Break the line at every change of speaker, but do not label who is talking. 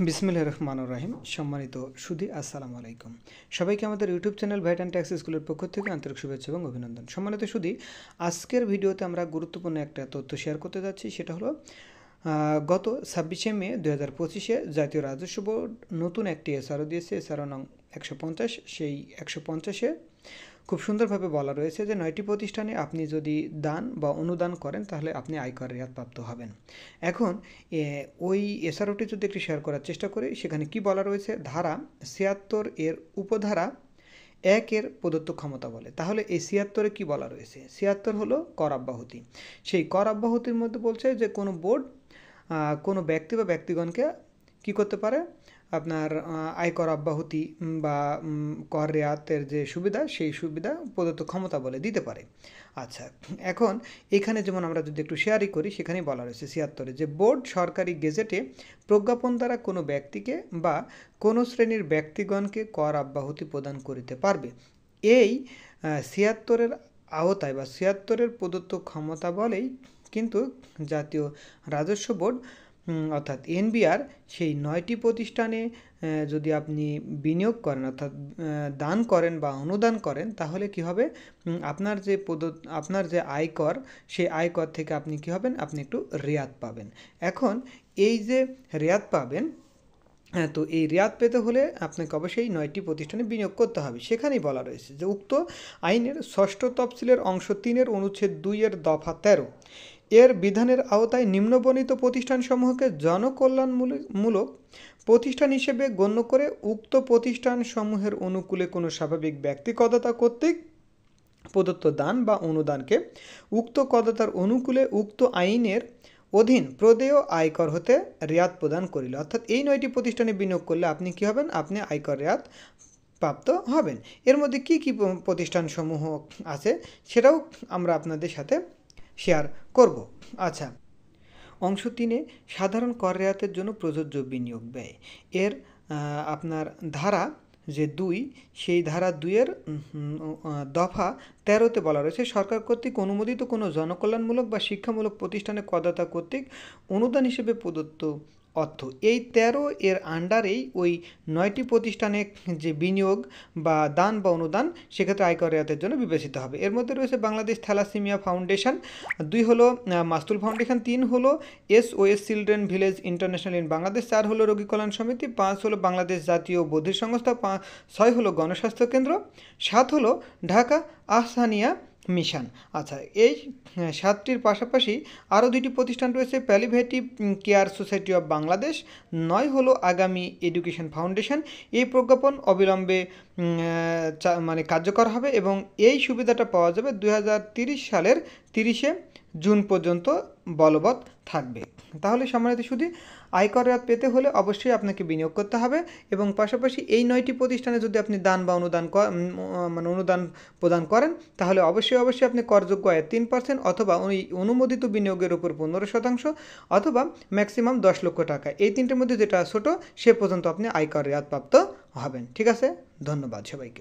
বিসমিল্লাহির রহমানির রহিম। সম্মানিত সুধী, আসসালামু আলাইকুম। সবাইকে আমাদের YouTube channel VAT and tax স্কুলের পক্ষ থেকে আন্তরিক শুভেচ্ছা এবং অভিনন্দন। সম্মানিত সুধী, আজকের ভিডিওতে আমরা গুরুত্বপূর্ণ একটা তথ্য শেয়ার করতে যাচ্ছি। সেটা হলো গত 26শে মে 2025-এ জাতীয় রাজস্ব বোর্ড নতুন একটি এসআরও দিয়েছে, এসআরও নং 150। সেই 150-এ খুব সুন্দরভাবে বলা রয়েছে যে 9টি প্রতিষ্ঠানে আপনি যদি দান বা অনুদান করেন তাহলে আপনি আয়কর রেয়াতপ্রাপ্ত হবেন। এখন ওই এসআরওটি যদি একটু শেয়ার করার চেষ্টা করি, সেখানে কি বলা রয়েছে, ধারা 76 এর উপধারা 1 এর প্রদত্ত ক্ষমতা বলে। তাহলে এই 76-এ কি বলা রয়েছে? 76 হলো কর অব্যাহতি। সেই কর অব্যাহতির মধ্যে বলছে যে কোনো বোর্ড কোনো ব্যক্তি বা ব্যক্তিগণকে কি করতে পারে, আপনার আয়কর অব্যাহতি বা কর রেয়াতের যে সুবিধা, সেই সুবিধা প্রদত্ত ক্ষমতা বলে দিতে পারে। আচ্ছা, এখন এখানে যেমন আমরা যদি একটু শেয়ারই করি, সেখানেই বলা রয়েছে 76-এ যে বোর্ড সরকারি গেজেটে প্রজ্ঞাপন দ্বারা কোনো ব্যক্তিকে বা কোনো শ্রেণীর ব্যক্তিগণকে কর অব্যাহতি প্রদান করিতে পারবে। এই 76-এর আওতায় বা 76-এর প্রদত্ত ক্ষমতা বলেই কিন্তু জাতীয় রাজস্ব বোর্ড অর্থাৎ এনবিআর সেই 9টি প্রতিষ্ঠানে যদি আপনি বিনিয়োগ করেন, অর্থাৎ দান করেন বা অনুদান করেন, তাহলে কি হবে, আপনার যে আয়কর, সেই আয়কর থেকে আপনি কি হবেন, আপনি একটু রেয়াত পাবেন। এখন এই যে রেয়াত পাবেন, তো এই রেয়াত পেতে হলে আপনাকে অবশ্যই 9টি প্রতিষ্ঠানে বিনিয়োগ করতে হবে। সেখানেই বলা রয়েছে যে উক্ত আইনের 6ষ্ঠ তফসিলের অংশ 3-এর অনুচ্ছেদ 2 এর দফা 13 এর বিধানের আওতায় নিম্নবর্ণিত প্রতিষ্ঠানসমূহকে জনকল্যাণমূলক প্রতিষ্ঠান হিসেবে গণ্য করে উক্ত প্রতিষ্ঠানসমূহের অনুকূলে কোনো স্বাভাবিক ব্যক্তি করদাতা কর্তৃক প্রদত্ত দান বা অনুদানকে উক্ত করদাতার অনুকূলে উক্ত আইনের অধীন প্রদেয় আয়কর হতে রেয়াত প্রদান করিল। অর্থাৎ এই 9টি প্রতিষ্ঠানে বিনিয়োগ করলে আপনি কি হবেন, আপনি আয়কর রেয়াত প্রাপ্ত হবেন। এর মধ্যে কি কি প্রতিষ্ঠানসমূহ আছে সেটাও আমরা আপনাদের সাথে শেয়ার করব। আচ্ছা, অংশ 3-এ সাধারণ কর রেয়াতের জন্য প্রযোজ্য বিনিয়োগ ব্যয় এর আপনার ধারা যে 2, সেই ধারা 2-এর দফা 13-তে বলা রয়েছে, সরকার কর্তৃক অনুমোদিত কোনো জনকল্যাণমূলক বা শিক্ষামূলক প্রতিষ্ঠানে করদাতা কর্তৃক অনুদান হিসেবে প্রদত্ত অর্থ। এই 13 এর আন্ডারেই ওই 9টি প্রতিষ্ঠানে যে বিনিয়োগ বা দান বা অনুদান, সেক্ষেত্রে আয়কর রেয়াতের জন্য বিবেচিত হবে। এর মধ্যে রয়েছে বাংলাদেশ থ্যালাসেমিয়া ফাউন্ডেশন, 2 হলো মাস্তুল ফাউন্ডেশন, 3 হলো SOS children village international in Bangladesh, 4 হলো রোগী কল্যাণ সমিতি, 5 হলো বাংলাদেশ জাতীয় বধির সংস্থা, 6 হলো গণস্বাস্থ্য কেন্দ্র, 7 হলো ঢাকা আহসানিয়া মিশন। আচ্ছা, এই 7টির পাশাপাশি আরও 2টি প্রতিষ্ঠান রয়েছে, প্যালিভেটিভ কেয়ার সোসাইটি অফ বাংলাদেশ, 9 হলো আগামী এডুকেশন ফাউন্ডেশন। এই প্রজ্ঞাপন অবিলম্বে কার্যকর হবে এবং এই সুবিধাটা পাওয়া যাবে 2030 সালের 30শে জুন পর্যন্ত বলবৎ থাকবে। তাহলে সম্মানিত সুধী, আয়কর রেয়াত পেতে হলে অবশ্যই আপনাকে বিনিয়োগ করতে হবে এবং পাশাপাশি এই 9টি প্রতিষ্ঠানে যদি আপনি দান বা অনুদান প্রদান করেন, তাহলে অবশ্যই আপনি করযোগ্য আয়ের 3% অথবা ওই অনুমোদিত বিনিয়োগের উপর 15% অথবা ম্যাক্সিমাম 10 লক্ষ টাকা, এই 3টের মধ্যে যেটা ছোট সে পর্যন্ত আপনি আয়কর রেয়াত প্রাপ্ত হবেন। ঠিক আছে, ধন্যবাদ সবাইকে।